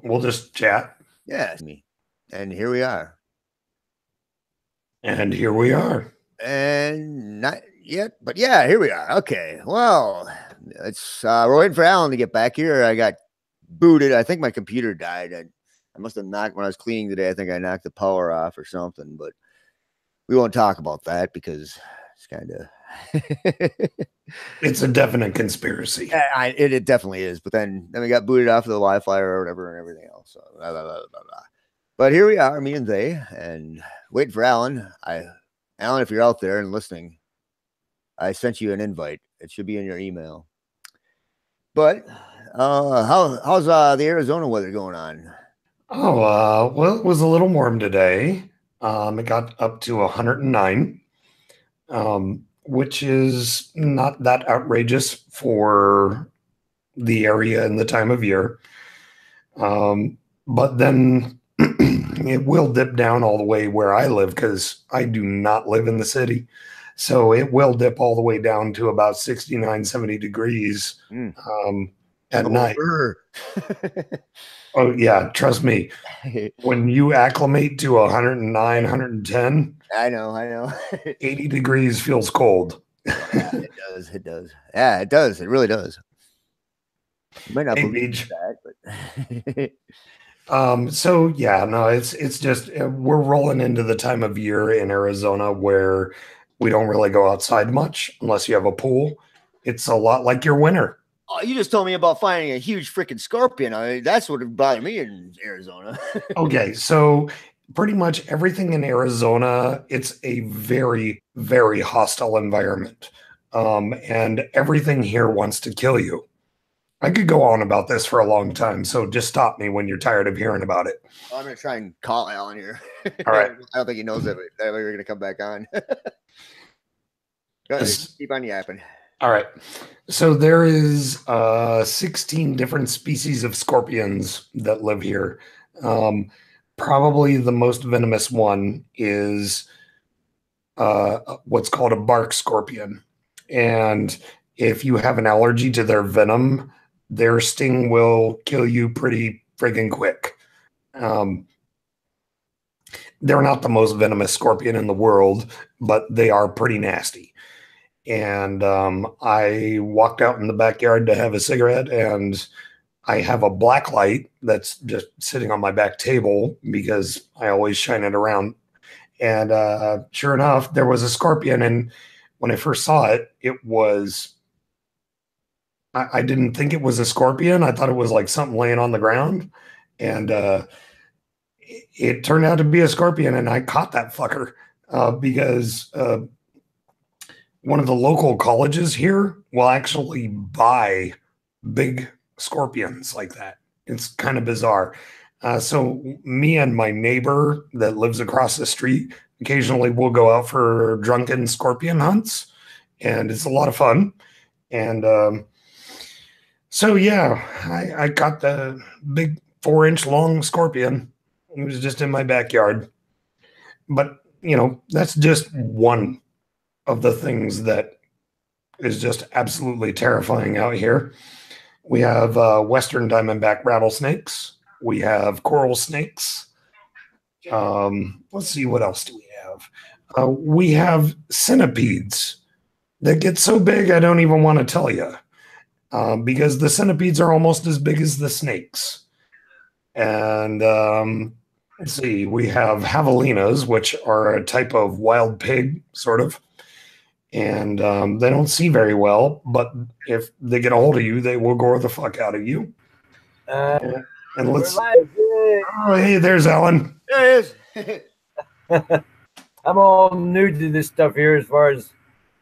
we'll just chat. Yeah, me. And here we are. And here we are. And not yet, but yeah, here we are. Okay. Well, it's we're waiting for Alan to get back here. I got booted. I think my computer died. I must have knocked when I was cleaning today. I think I knocked the power off or something, but we won't talk about that because it's kind of it's a definite conspiracy. It definitely is. But then we got booted off of the Wi-Fi or whatever and everything else. So, blah, blah, blah, blah, blah. But here we are, me and they, and waiting for Alan. Alan, if you're out there and listening, I sent you an invite. It should be in your email. But how's the Arizona weather going on? Oh, well, it was a little warm today. It got up to 109, which is not that outrageous for the area and the time of year. But then it will dip down all the way where I live because I do not live in the city. So it will dip all the way down to about 69, 70 degrees at night. Oh, yeah. Trust me. When you acclimate to 109, 110. I know. 80 degrees feels cold. Yeah, it does. Yeah, it does. It really does. You might not believe that, but... so yeah, no, it's just we're rolling into the time of year in Arizona where we don't really go outside much unless you have a pool. It's a lot like your winter. Oh, you just told me about finding a huge freaking scorpion. That's what bothered me in Arizona. Okay, so pretty much everything in Arizona, it's a very, very hostile environment. And everything here wants to kill you. I could go on about this for a long time, so just stop me when you're tired of hearing about it. Well, I'm going to try and call Alan here. All right. I don't think he knows that we're going to come back on. Go ahead, keep on yapping. All right. So there is 16 different species of scorpions that live here. Probably the most venomous one is what's called a bark scorpion. And if you have an allergy to their venom, their sting will kill you pretty friggin' quick. They're not the most venomous scorpion in the world, but they are pretty nasty. And I walked out in the backyard to have a cigarette, and I have a black light that's just sitting on my back table because I always shine it around. And sure enough, there was a scorpion. And when I first saw it, it was, I didn't think it was a scorpion. I thought it was like something laying on the ground. And it turned out to be a scorpion. And I caught that fucker because one of the local colleges here will actually buy big scorpions like that. It's kind of bizarre. So me and my neighbor that lives across the street, occasionally we'll go out for drunken scorpion hunts, and it's a lot of fun. And so, yeah, I got the big 4-inch long scorpion. It was just in my backyard. But, you know, that's just one of the things that is just absolutely terrifying out here. We have western diamondback rattlesnakes. We have coral snakes. Let's see, what else do we have? We have centipedes that get so big I don't even want to tell you, because the centipedes are almost as big as the snakes. And let's see, we have javelinas, which are a type of wild pig, sort of. And they don't see very well, but if they get a hold of you, they will gore the fuck out of you. And let's. Oh, hey, there's Alan. There he is. I'm all new to this stuff here as far as,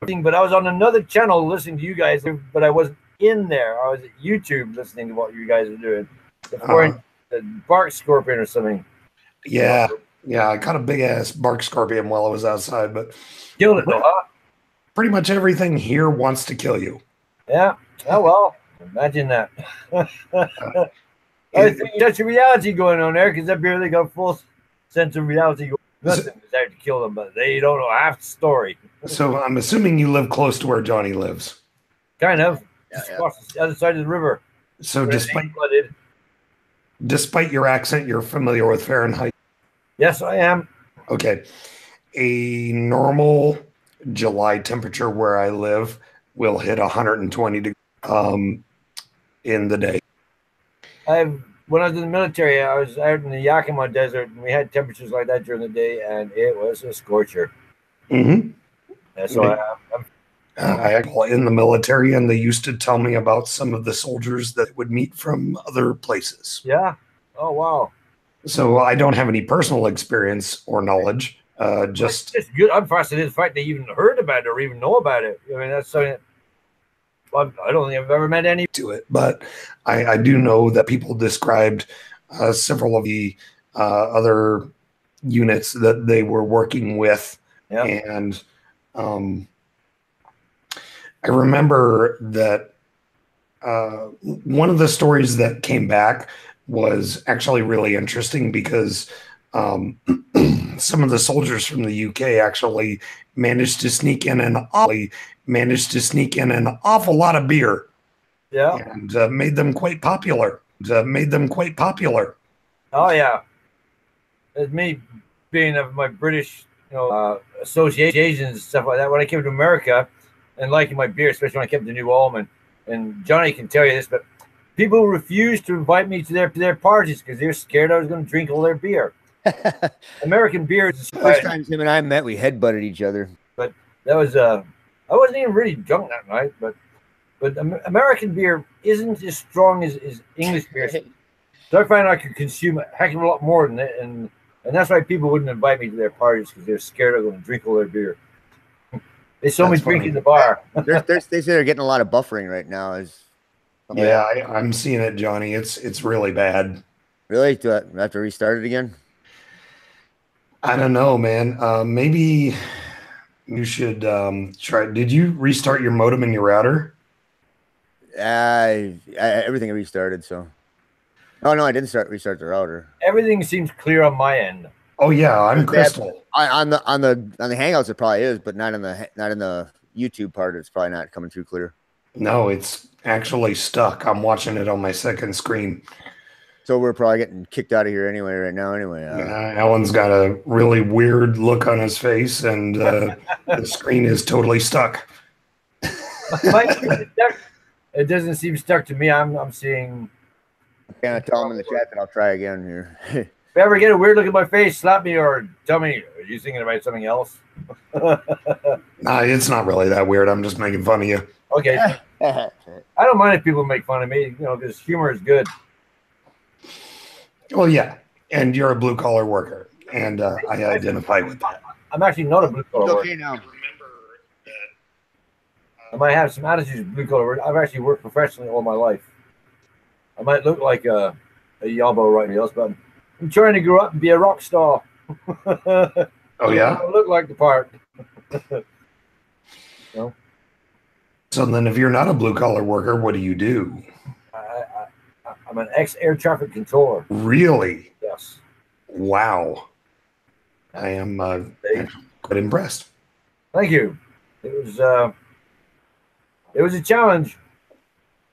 but I was on another channel listening to you guys, but I wasn't in there. I was at YouTube listening to what you guys are doing. The bark scorpion or something. Yeah, I caught a big ass bark scorpion while I was outside, but killed it though, huh? Pretty much everything here wants to kill you. Yeah. Oh well, imagine that. I think that's a reality going on there because I barely got full sense of reality. Nothing is out to kill them, but they don't know half the story. So I'm assuming you live close to where Johnny lives. Kind of. Just across the other side of the river. So despite despite your accent, you're familiar with Fahrenheit. Yes, I am. Okay. A normal July temperature where I live will hit 120 degrees in the day. When I was in the military, I was out in the Yakima Desert, and we had temperatures like that during the day, and it was a scorcher. Mm-hmm. And so I in the military, and they used to tell me about some of the soldiers that would meet from other places. Yeah. Oh, wow. So I don't have any personal experience or knowledge. Just it's good. I'm fascinated the fact they even heard about it or even know about it. I mean, that's something I don't think I've ever met any to it, but I do know that people described several of the other units that they were working with, and I remember that one of the stories that came back was actually really interesting because some of the soldiers from the UK actually managed to sneak in an awful lot of beer. Yeah, and made them quite popular. Oh yeah, it's me being of my British, associations and stuff like that. When I came to America and liking my beer, especially when I came to New Ulm, and Johnny can tell you this, but people refused to invite me to their parties because they're scared I was going to drink all their beer. American beer is the first time him and I met, we headbutted each other. But that was I wasn't even really drunk that night, but American beer isn't as strong as English beer. So I find I could consume a heck of a lot more than that, and that's why people wouldn't invite me to their parties because they're scared I'm going to drink all their beer. They saw me drink in the bar. They say they're getting a lot of buffering right now. Yeah, I'm seeing it, Johnny. It's really bad. Really? Do I have to restart it again? I don't know, man. Maybe you should try. Did you restart your modem and your router? Everything restarted. So, oh no, I didn't restart the router. Everything seems clear on my end. Oh yeah, I'm Crystal. On the Hangouts it probably is, but not in the YouTube part. It's probably not coming through clear. No, it's actually stuck. I'm watching it on my second screen. So we're probably getting kicked out of here anyway right now. Anyway, Alan's got a really weird look on his face, and the screen is totally stuck. It doesn't seem stuck to me. I'm seeing. Can I tell him in the chat that I'll try again here? If you ever get a weird look at my face, slap me or tell me, are you thinking about something else? Nah, it's not really that weird. I'm just making fun of you. Okay. I don't mind if people make fun of me, because humor is good. Well, yeah, and you're a blue collar worker, and I identify with that. I'm actually not a blue collar worker. Okay now. I might have some attitudes of blue collar work. I've actually worked professionally all my life. I might look like a yabo right now, but I'm trying to grow up and be a rock star. Oh yeah, I look like the part. No. So then, if you're not a blue collar worker, what do you do? I'm an ex-air traffic controller. Really? Yes. Wow. I am quite impressed. Thank you. It was a challenge,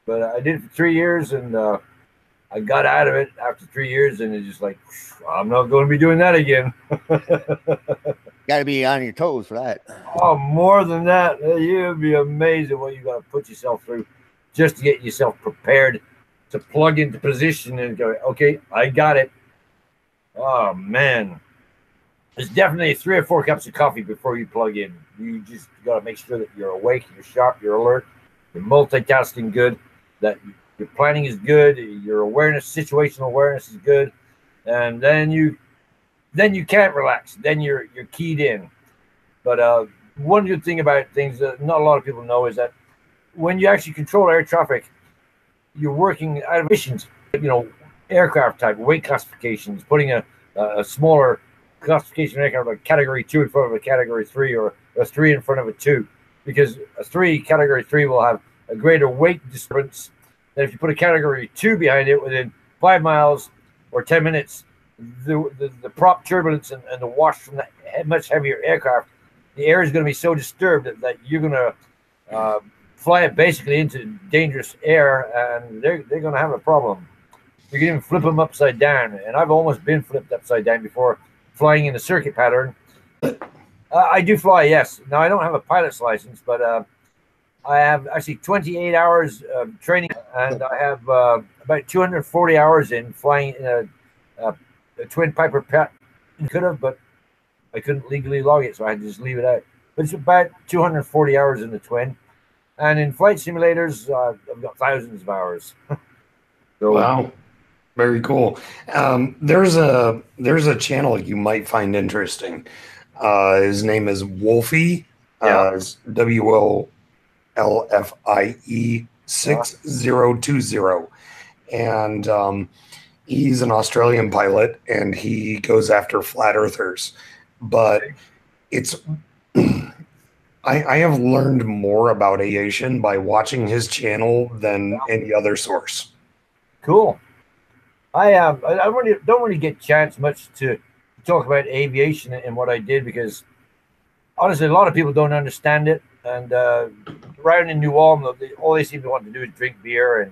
but I did it for 3 years, and I got out of it after 3 years, and it's just like, I'm not going to be doing that again. Got to be on your toes for that. Oh, more than that. You'd be amazed at what you got to put yourself through just to get yourself prepared to plug into position and go, okay, I got it. Oh, man. There's definitely 3 or 4 cups of coffee before you plug in. You just got to make sure that you're awake, you're sharp, you're alert, you're multitasking good, that your planning is good, your awareness, situational awareness is good, and then you can't relax. Then you're keyed in. But one good thing about things that not a lot of people know is that when you actually control air traffic, you're working out of missions, aircraft type, weight classifications, putting a smaller classification aircraft like category 2 in front of a category 3 or a 3 in front of a 2, because a category 3 will have a greater weight disturbance than if you put a category 2 behind it within 5 miles or 10 minutes. The prop turbulence and the wash from the much heavier aircraft, the air is going to be so disturbed that you're going to fly it basically into dangerous air, and they're going to have a problem. You can even flip them upside down, and I've almost been flipped upside down before flying in a circuit pattern. I do fly, yes. Now I don't have a pilot's license, but I have actually 28 hours of training, and I have about 240 hours in flying in a twin Piper Pet. Could have, but I couldn't legally log it, so I had to just leave it out. But it's about 240 hours in the twin, and in flight simulators, I've got thousands of hours. So, wow, very cool. There's a channel you might find interesting. His name is Wolfie. It's WOLFIE 6020, and he's an Australian pilot, and he goes after flat earthers. But it's I have learned more about aviation by watching his channel than any other source. Cool. I don't really get a chance much to talk about aviation and what I did, because honestly, a lot of people don't understand it. And around in New Ulm, all they seem to want to do is drink beer and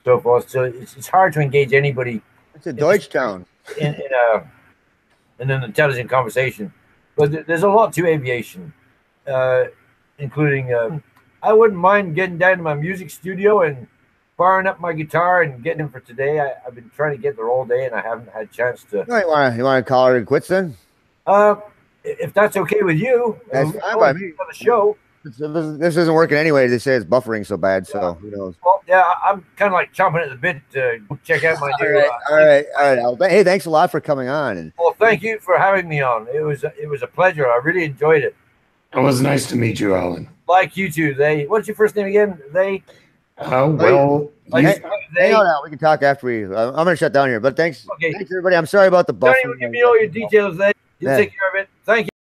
so forth. So it's hard to engage anybody. It's a Deutsch town. In an intelligent conversation. But there's a lot to aviation, including I wouldn't mind getting down to my music studio and firing up my guitar and getting them for today. I've been trying to get there all day, and I haven't had a chance to. No, you want to call it quits then? If that's okay with you, that's fine by me. On the show. This isn't working anyway. They say it's buffering so bad, so who knows? Well, yeah, I'm kind of like chomping at the bit to check out my new. All right. Hey, thanks a lot for coming on. And well, thank you for having me on. It was a pleasure. I really enjoyed it. It was nice to meet you, Alan. Like you too. What's your first name again? Well, hang on out. We can talk after we. I'm gonna shut down here. But thanks, okay. Thanks everybody. I'm sorry about the buffering. Don't even give me all your details. You take care of it. Thank you.